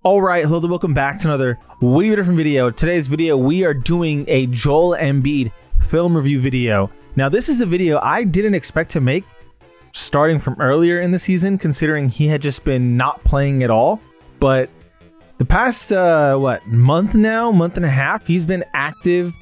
Alright, hello, welcome back to another way different video. Today's video, we are doing a Joel Embiid film review video. Now, this is a video I didn't expect to make starting from earlier in the season, considering he had just been not playing at all. But the past, month and a half, he's been active.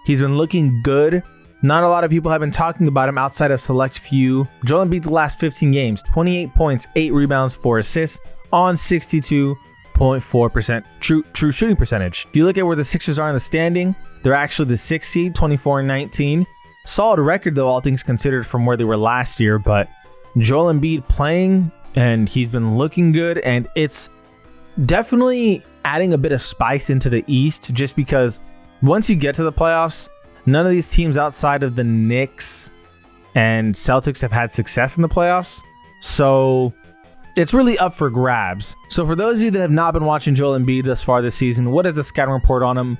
He's been looking good. Not a lot of people have been talking about him outside of select few. Joel Embiid's last 15 games, 28 points, 8 rebounds, 4 assists on 62.4% true shooting percentage. If you look at where the Sixers are in the standing, they're actually the 6th seed, 24-19. Solid record though, all things considered, from where they were last year. But Joel Embiid playing, and he's been looking good, and it's definitely adding a bit of spice into the East, just because once you get to the playoffs, none of these teams outside of the Knicks and Celtics have had success in the playoffs. So it's really up for grabs. So for those of you that have not been watching Joel Embiid thus far this season, what is the scouting report on him?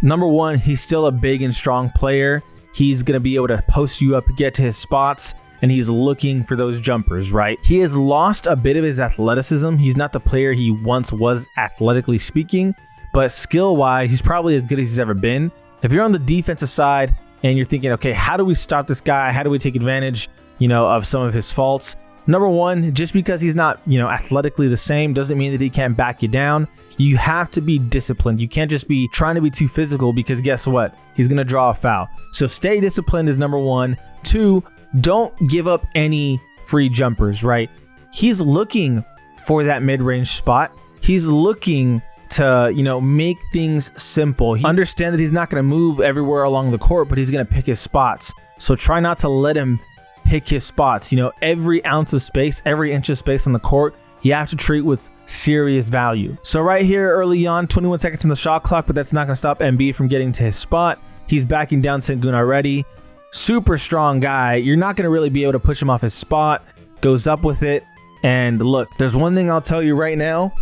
Number one, he's still a big and strong player. He's going to be able to post you up, get to his spots, and he's looking for those jumpers, right? He has lost a bit of his athleticism. He's not the player he once was, athletically speaking, but skill-wise, he's probably as good as he's ever been. If you're on the defensive side and you're thinking, okay, how do we stop this guy? How do we take advantage, of some of his faults? Number one, just because he's not, athletically the same doesn't mean that he can't back you down. You have to be disciplined. You can't just be trying to be too physical, because guess what? He's going to draw a foul. So stay disciplined is number one. Two, don't give up any free jumpers, right? He's looking for that mid-range spot. He's looking to, make things simple. Understand that he's not going to move everywhere along the court, but he's going to pick his spots. So try not to let him pick his spots. Every ounce of space, every inch of space on the court, you have to treat with serious value. So right here early on, 21 seconds on the shot clock, but that's not going to stop Embiid from getting to his spot. He's backing down Sengun already. Super strong guy. You're not going to really be able to push him off his spot. Goes up with it. And look, there's one thing I'll tell you right now.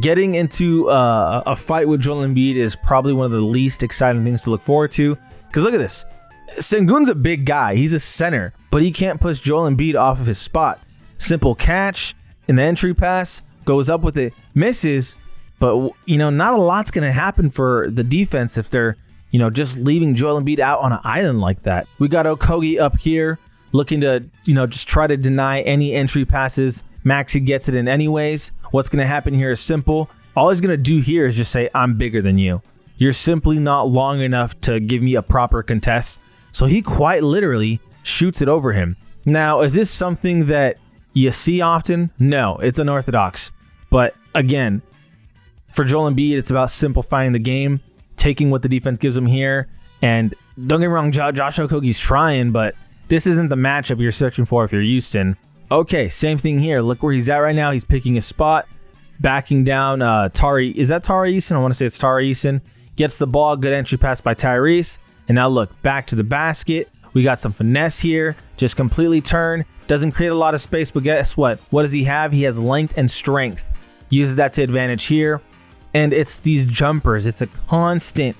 Getting into a fight with Joel Embiid is probably one of the least exciting things to look forward to. Because look at this. Sengun's a big guy. He's a center, but he can't push Joel Embiid off of his spot. Simple catch in the entry pass, goes up with it, misses, but not a lot's going to happen for the defense if they're just leaving Joel Embiid out on an island like that. We got Okogie up here looking to just try to deny any entry passes. Maxey gets it in anyways. What's going to happen here is simple. All he's going to do here is just say, I'm bigger than you. You're simply not long enough to give me a proper contest. So he quite literally shoots it over him. Now, is this something that you see often? No, it's unorthodox. But again, for Joel Embiid, it's about simplifying the game, taking what the defense gives him here. And don't get me wrong, Josh Okogie's trying, but this isn't the matchup you're searching for if you're Houston. Okay, same thing here. Look where he's at right now. He's picking his spot, backing down Tari. Is that Tari Eason? I want to say it's Tari Eason. Gets the ball, good entry pass by Tyrese. And now look, back to the basket. We got some finesse here. Just completely turn. Doesn't create a lot of space, but guess what? What does he have? He has length and strength. Uses that to advantage here. And it's these jumpers. It's a constant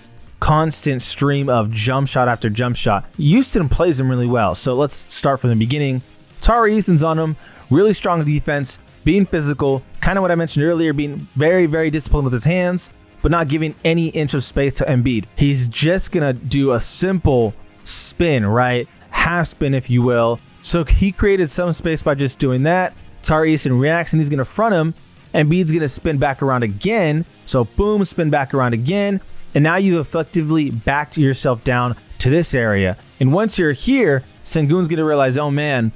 stream of jump shot after jump shot. Houston plays them really well. So let's start from the beginning. Tari Eason's on him. Really strong defense. Being physical. Kind of what I mentioned earlier. Being very, very disciplined with his hands, but not giving any inch of space to Embiid. He's just going to do a simple spin, right? Half spin, if you will. So he created some space by just doing that. Tari Eason reacts, and he's going to front him. Embiid's going to spin back around again. So boom, spin back around again. And now you effectively backed yourself down to this area. And once you're here, Sengun's going to realize, oh man,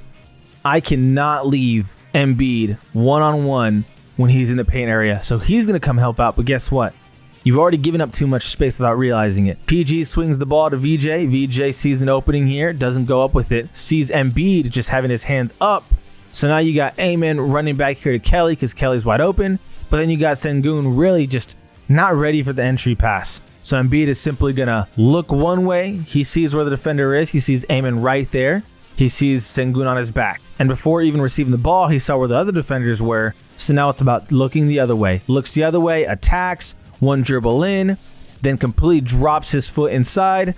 I cannot leave Embiid one-on-one when he's in the paint area. So he's going to come help out. But guess what? You've already given up too much space without realizing it. PG swings the ball to VJ. VJ sees an opening here, doesn't go up with it. Sees Embiid just having his hands up. So now you got Amen running back here to Kelly because Kelly's wide open. But then you got Sengun really just not ready for the entry pass. So Embiid is simply going to look one way. He sees where the defender is. He sees Amen right there. He sees Sengun on his back. And before even receiving the ball, he saw where the other defenders were. So now it's about looking the other way. Looks the other way, attacks. One dribble in, then completely drops his foot inside.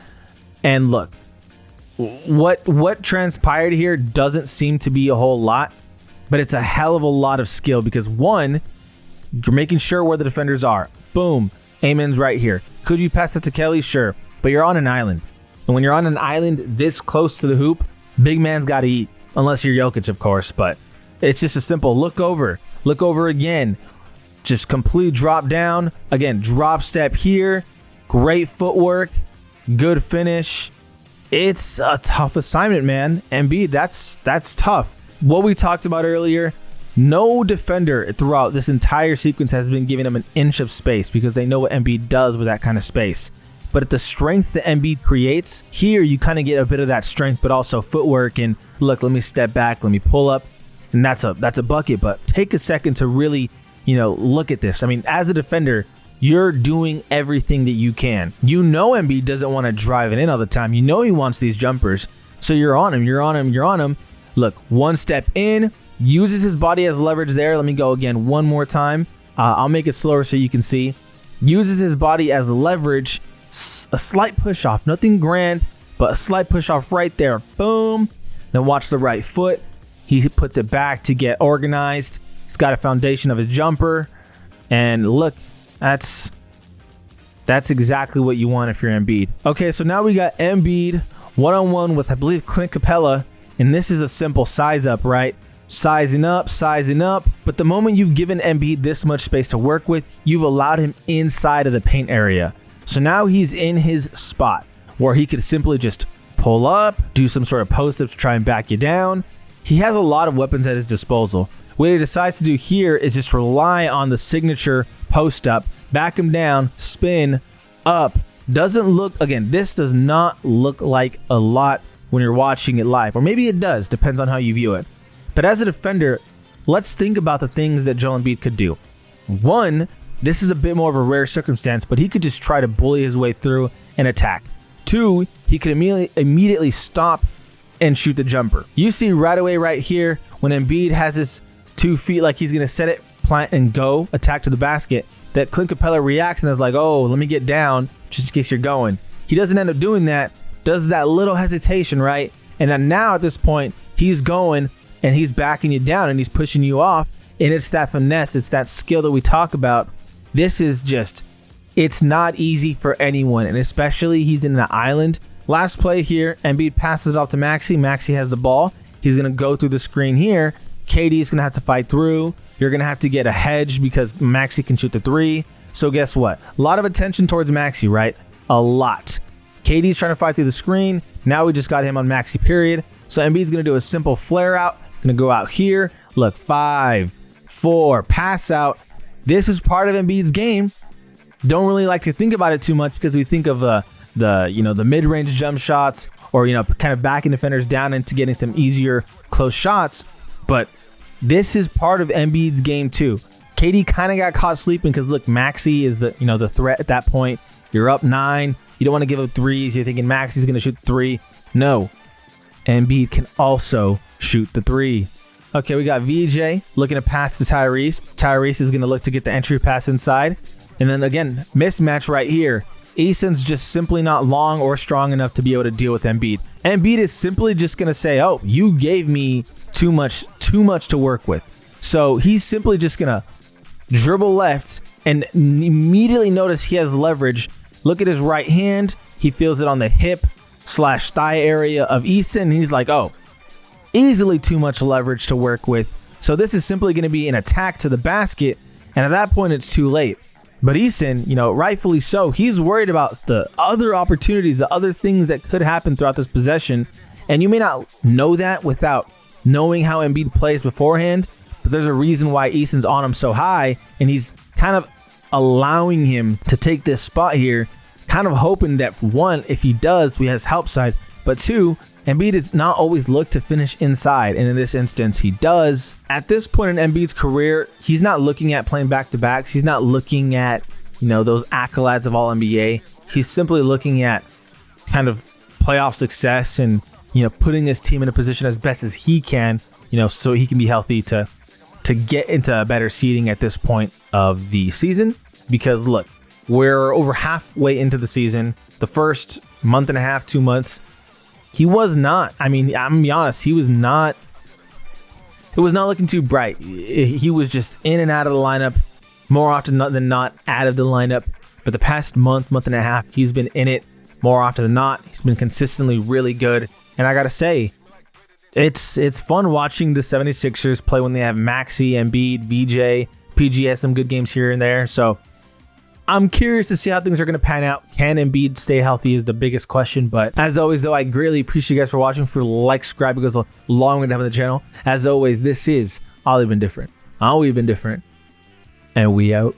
And look, what transpired here doesn't seem to be a whole lot, but it's a hell of a lot of skill because one, You're making sure where the defenders are. Boom. Amen's right here. Could you pass it to Kelly? Sure. But you're on an island. And when you're on an island this close to the hoop, big man's got to eat. Unless you're Jokic, of course. But it's just a simple look over. Look over again. Just complete drop down. Again, drop step here. Great footwork. Good finish. It's a tough assignment, man. Embiid, that's tough. What we talked about earlier, no defender throughout this entire sequence has been giving him an inch of space because they know what Embiid does with that kind of space. But at the strength that Embiid creates, here you kind of get a bit of that strength, but also footwork. And look, let me step back, let me pull up, and that's a bucket. But take a second to really, look at this. I mean, as a defender, you're doing everything that you can. You know Embiid doesn't want to drive it in all the time. You know he wants these jumpers. So you're on him, you're on him, you're on him. Look, one step in, uses his body as leverage there. Let me go again one more time. I'll make it slower so you can see. Uses his body as leverage. A slight push off, nothing grand, but a slight push off right there. Boom. Then watch the right foot. He puts it back to get organized. He's got a foundation of a jumper. And look, that's exactly what you want if you're Embiid. Okay, so now we got Embiid one-on-one with, I believe, Clint Capella. And this is a simple size up, right? Sizing up. But the moment you've given Embiid this much space to work with, you've allowed him inside of the paint area. So now he's in his spot where he could simply just pull up, do some sort of post-up to try and back you down. He has a lot of weapons at his disposal. What he decides to do here is just rely on the signature post-up, back him down, spin, up. Doesn't look, again, this does not look like a lot when you're watching it live. Or maybe it does, depends on how you view it. But as a defender, let's think about the things that Joel Embiid could do. One, this is a bit more of a rare circumstance, but he could just try to bully his way through and attack. Two, he could immediately stop and shoot the jumper. You see right away right here when Embiid has his 2 feet like he's going to set it, plant, and go, attack to the basket, that Clint Capella reacts and is like, oh, let me get down just in case you're going. He doesn't end up doing that, does that little hesitation, right? And then now at this point, he's going and he's backing you down and he's pushing you off. And it's that finesse, it's that skill that we talk about. This is just, it's not easy for anyone, and especially he's in an island. Last play here, Embiid passes it off to Maxey. Maxey has the ball. He's going to go through the screen here. KD is going to have to fight through. You're going to have to get a hedge because Maxey can shoot the 3. So guess what? A lot of attention towards Maxey, right? A lot. KD's trying to fight through the screen. Now we just got him on Maxey, period. So Embiid's going to do a simple flare out. Going to go out here. Look, 5, 4, pass out. This is part of Embiid's game. Don't really like to think about it too much because we think of the mid-range jump shots or kind of backing defenders down into getting some easier close shots. But this is part of Embiid's game too. KD kind of got caught sleeping because look, Maxey is the threat at that point. You're up 9. You don't want to give up threes. You're thinking Maxey's going to shoot 3. No, Embiid can also shoot the 3. Okay, we got VJ looking to pass to Tyrese. Tyrese is going to look to get the entry pass inside. And then again, mismatch right here. Eason's just simply not long or strong enough to be able to deal with Embiid. Embiid is simply just going to say, oh, you gave me too much to work with. So he's simply just going to dribble left and immediately notice he has leverage. Look at his right hand. He feels it on the hip/thigh area of Eason. And he's like, oh, easily too much leverage to work with. So this is simply going to be an attack to the basket. And at that point, it's too late. But Eason, rightfully so, he's worried about the other opportunities, the other things that could happen throughout this possession. And you may not know that without knowing how Embiid plays beforehand, but there's a reason why Eason's on him so high, and he's kind of allowing him to take this spot here, kind of hoping that, one, if he does, he has help side, but two, Embiid is not always looked to finish inside, and in this instance, he does. At this point in Embiid's career, he's not looking at playing back-to-backs. He's not looking at, those accolades of All-NBA. He's simply looking at kind of playoff success and, putting his team in a position as best as he can, so he can be healthy to get into better seeding at this point of the season. Because, look, we're over halfway into the season. The first month and a half, 2 months, he was not. I'm going to be honest. He was not. It was not looking too bright. He was just in and out of the lineup more often than not out of the lineup. But the past month and a half, he's been in it more often than not. He's been consistently really good. And I got to say, it's fun watching the 76ers play when they have Maxey, Embiid, VJ, PG has some good games here and there. So I'm curious to see how things are going to pan out. Can Embiid stay healthy is the biggest question. But as always, though, I greatly appreciate you guys for watching. For like, subscribe, it goes a long way to have on the channel. As always, this is All We've Been Different. All We've Been Different. And we out.